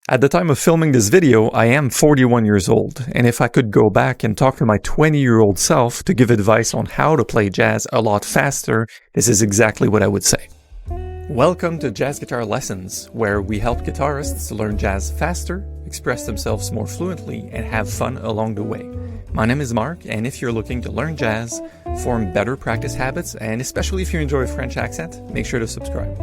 At the time of filming this video, I am 41 years old, and if I could go back and talk to my 20-year-old self to give advice on how to play jazz a lot faster, this is exactly what I would say. Welcome to Jazz Guitar Lessons, where we help guitarists learn jazz faster, express themselves more fluently, and have fun along the way. My name is Mark, and if you're looking to learn jazz, form better practice habits, and especially if you enjoy a French accent, make sure to subscribe.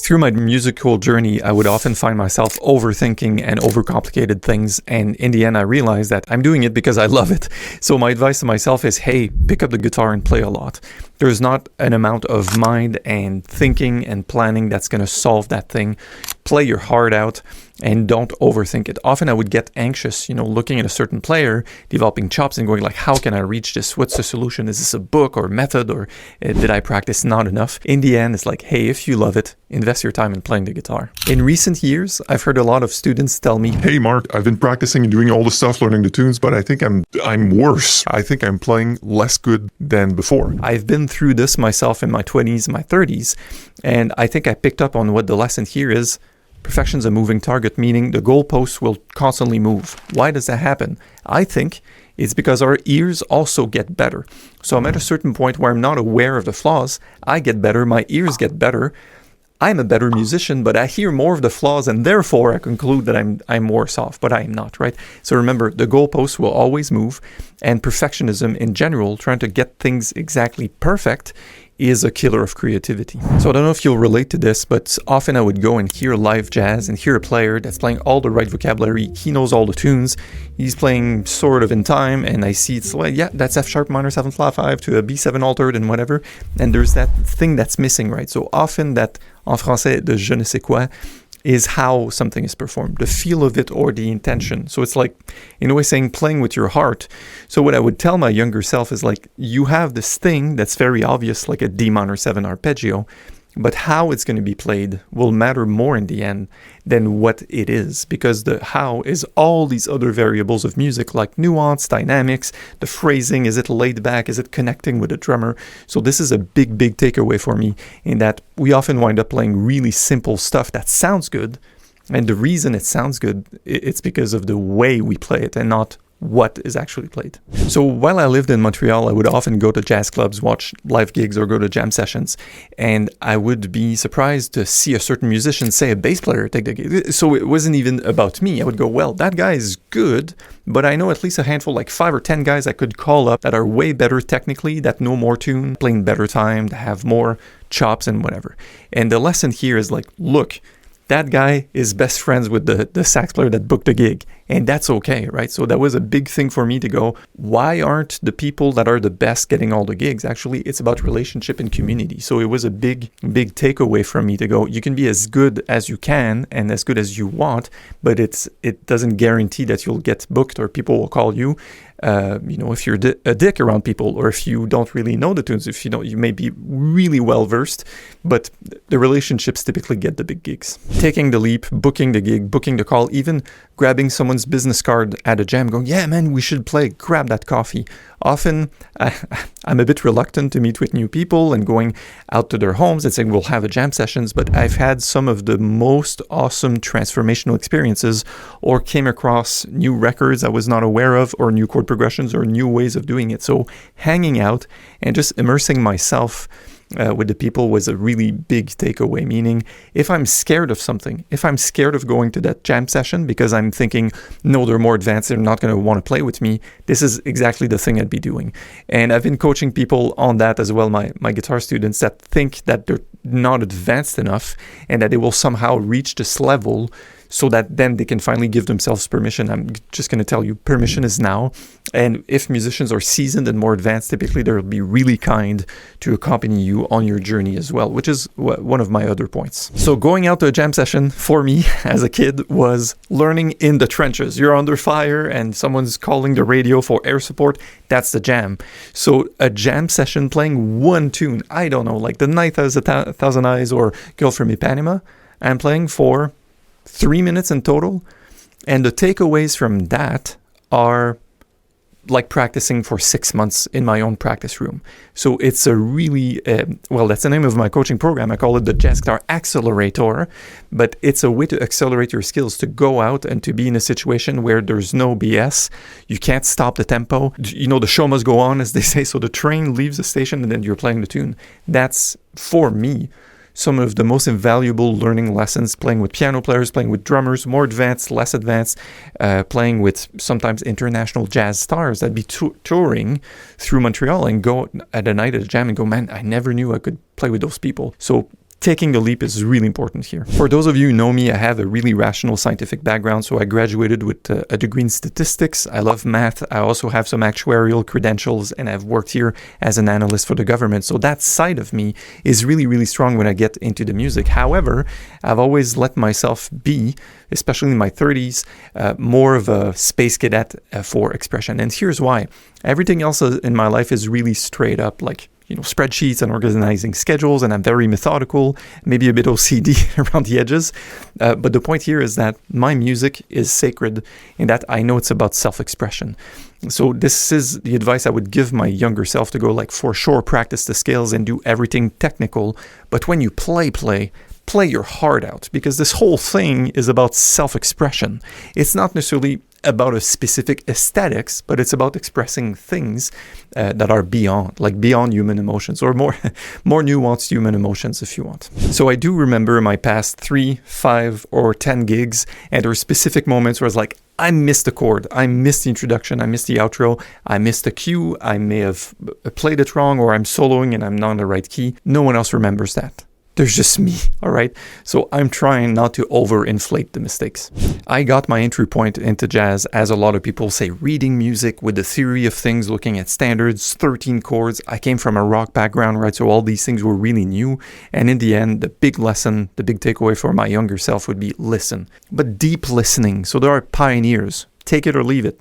Through my musical journey, I would often find myself overthinking and overcomplicated things, and in the end I realized that I'm doing it because I love it. So my advice to myself is, hey, pick up the guitar and play a lot. There's not an amount of mind and thinking and planning that's going to solve that thing. Play your heart out and don't overthink it. Often I would get anxious, looking at a certain player, developing chops and going like, how can I reach this? What's the solution? Is this a book or method, or did I practice not enough? In the end, it's like, hey, if you love it, invest your time in playing the guitar. In recent years, I've heard a lot of students tell me, hey Mark, I've been practicing and doing all the stuff, learning the tunes, but I think I'm worse. I think I'm playing less good than before. I've been through this myself in my 20s, my 30s, and I think I picked up on what the lesson here is. Perfection is a moving target, meaning the goalposts will constantly move. Why does that happen? I think it's because our ears also get better. So I'm at a certain point where I'm not aware of the flaws. I get better, my ears get better. I'm a better musician, but I hear more of the flaws, and therefore I conclude that I'm worse off, but I am not, right? So remember, the goalposts will always move, and perfectionism in general, trying to get things exactly perfect, is a killer of creativity. So I don't know if you'll relate to this, but often I would go and hear live jazz and hear a player that's playing all the right vocabulary. He knows all the tunes. He's playing sort of in time, and I see it's like, yeah, that's F sharp minor 7 flat 5 to a B7 altered and whatever. And there's that thing that's missing, right? So often that, en français, de je ne sais quoi, is how something is performed, the feel of it or the intention. So it's like, in a way, saying playing with your heart. So what I would tell my younger self is like, you have this thing that's very obvious, like a D minor 7 arpeggio, but how it's going to be played will matter more in the end than what it is, because the how is all these other variables of music, like nuance, dynamics, the phrasing, is it laid back, is it connecting with the drummer? So this is a big takeaway for me, in that we often wind up playing really simple stuff that sounds good, and the reason it sounds good, it's because of the way we play it and not what is actually played. So while I lived in Montreal, I would often go to jazz clubs, watch live gigs, or go to jam sessions, and I would be surprised to see a certain musician, say a bass player, take the gig. So it wasn't even about me. I would go, well, that guy is good, but I know at least a handful, like 5 or 10 guys I could call up that are way better technically, that know more tune, playing better time, that have more chops and whatever. And the lesson here is like, look, that guy is best friends with the sax player that booked the gig, and that's okay, right? So that was a big thing for me to go, why aren't the people that are the best getting all the gigs? Actually, it's about relationship and community. So it was a big takeaway from me to go, you can be as good as you can and as good as you want, but it doesn't guarantee that you'll get booked or people will call you. If you're a dick around people, or if you don't really know the tunes, if you may be really well versed, but the relationships typically get the big gigs. Taking the leap, booking the gig, booking the call, even grabbing someone's business card at a jam, going, yeah, man, we should play, grab that coffee. Often, I'm a bit reluctant to meet with new people and going out to their homes and saying, we'll have a jam sessions, but I've had some of the most awesome transformational experiences, or came across new records I was not aware of, or new chord progressions, or new ways of doing it. So hanging out and just immersing myself with the people was a really big takeaway, meaning if I'm scared of something, if I'm scared of going to that jam session because I'm thinking, no, they're more advanced, they're not going to want to play with me, this is exactly the thing I'd be doing. And I've been coaching people on that as well, my guitar students that think that they're not advanced enough and that they will somehow reach this level so that then they can finally give themselves permission. I'm just going to tell you, permission is now. And if musicians are seasoned and more advanced, typically they'll be really kind to accompany you on your journey as well, which is one of my other points. So going out to a jam session for me as a kid was learning in the trenches. You're under fire and someone's calling the radio for air support. That's the jam. So a jam session playing one tune, I don't know, like The Night Has a Thousand Eyes or Girl from Ipanema, I'm playing for 3 minutes in total, and the takeaways from that are like practicing for 6 months in my own practice room. So it's a really, that's the name of my coaching program. I call it the Jazz Guitar Accelerator, but it's a way to accelerate your skills, to go out and to be in a situation where there's no BS. You can't stop the tempo. The show must go on, as they say. So the train leaves the station and then you're playing the tune. That's, for me, some of the most invaluable learning lessons, playing with piano players, playing with drummers, more advanced, less advanced, playing with sometimes international jazz stars that'd be touring through Montreal and go at a night at a jam and go, man, I never knew I could play with those people. So taking the leap is really important here. For those of you who know me, I have a really rational scientific background, so I graduated with a degree in statistics. I love math. I also have some actuarial credentials, and I've worked here as an analyst for the government. So that side of me is really, really strong when I get into the music. However, I've always let myself be, especially in my 30s, more of a space cadet for expression. And here's why. Everything else in my life is really straight up, like spreadsheets and organizing schedules, and I'm very methodical, maybe a bit OCD around the edges. But the point here is that my music is sacred in that I know it's about self-expression. So this is the advice I would give my younger self, to go like, for sure, practice the scales and do everything technical. But when you play your heart out, because this whole thing is about self-expression. It's not necessarily about a specific aesthetics, but it's about expressing things that are beyond human emotions, or more nuanced human emotions, if you want. So I do remember my past 3, 5, or 10 gigs, and there were specific moments where I was like, I missed the chord, I missed the introduction, I missed the outro, I missed the cue, I may have played it wrong, or I'm soloing and I'm not in the right key. No one else remembers that. There's just me, all right? So I'm trying not to overinflate the mistakes. I got my entry point into jazz, as a lot of people say, reading music with the theory of things, looking at standards, 13 chords. I came from a rock background, right? So all these things were really new. And in the end, the big lesson, the big takeaway for my younger self would be listen. But deep listening. So there are pioneers. Take it or leave it.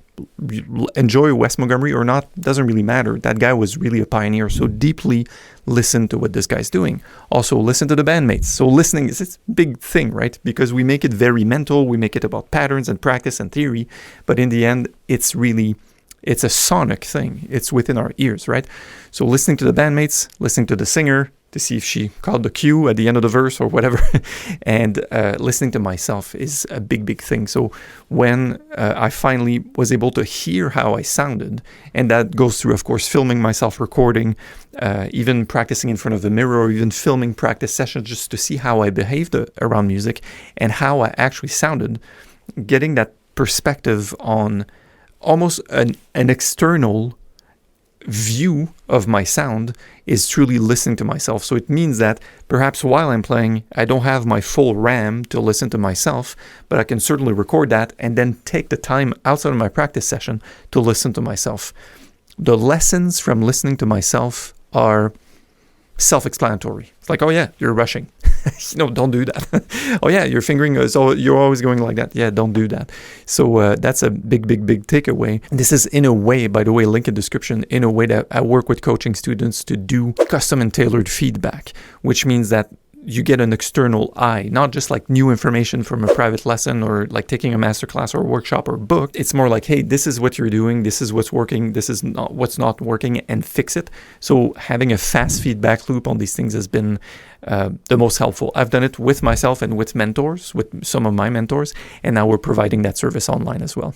Enjoy Wes Montgomery or not, doesn't really matter. That guy was really a pioneer. So deeply listen to what this guy's doing. Also listen to the bandmates. So listening is a big thing, right? Because we make it very mental. We make it about patterns and practice and theory. But in the end, it's a sonic thing. It's within our ears, right? So listening to the bandmates, listening to the singer, to see if she called the cue at the end of the verse or whatever. And listening to myself is a big, big thing. So when I finally was able to hear how I sounded, and that goes through, of course, filming myself recording, even practicing in front of the mirror, or even filming practice sessions just to see how I behaved around music and how I actually sounded, getting that perspective on almost an external view of my sound is truly listening to myself. So it means that perhaps while I'm playing, I don't have my full RAM to listen to myself, but I can certainly record that and then take the time outside of my practice session to listen to myself. The lessons from listening to myself are self-explanatory. It's like, oh yeah, you're rushing. Don't do that. Oh yeah, your fingering so you're always going like that. Yeah, don't do that. So that's a big, big, big takeaway. This is, in a way, by the way, link in description, in a way that I work with coaching students to do custom and tailored feedback, which means that you get an external eye, not just like new information from a private lesson or like taking a masterclass or a workshop or a book. It's more like, hey, this is what you're doing, this is what's working, this is not what's not working, and fix it. So having a fast feedback loop on these things has been the most helpful. I've done it with myself and with mentors, with some of my mentors, and now we're providing that service online as well.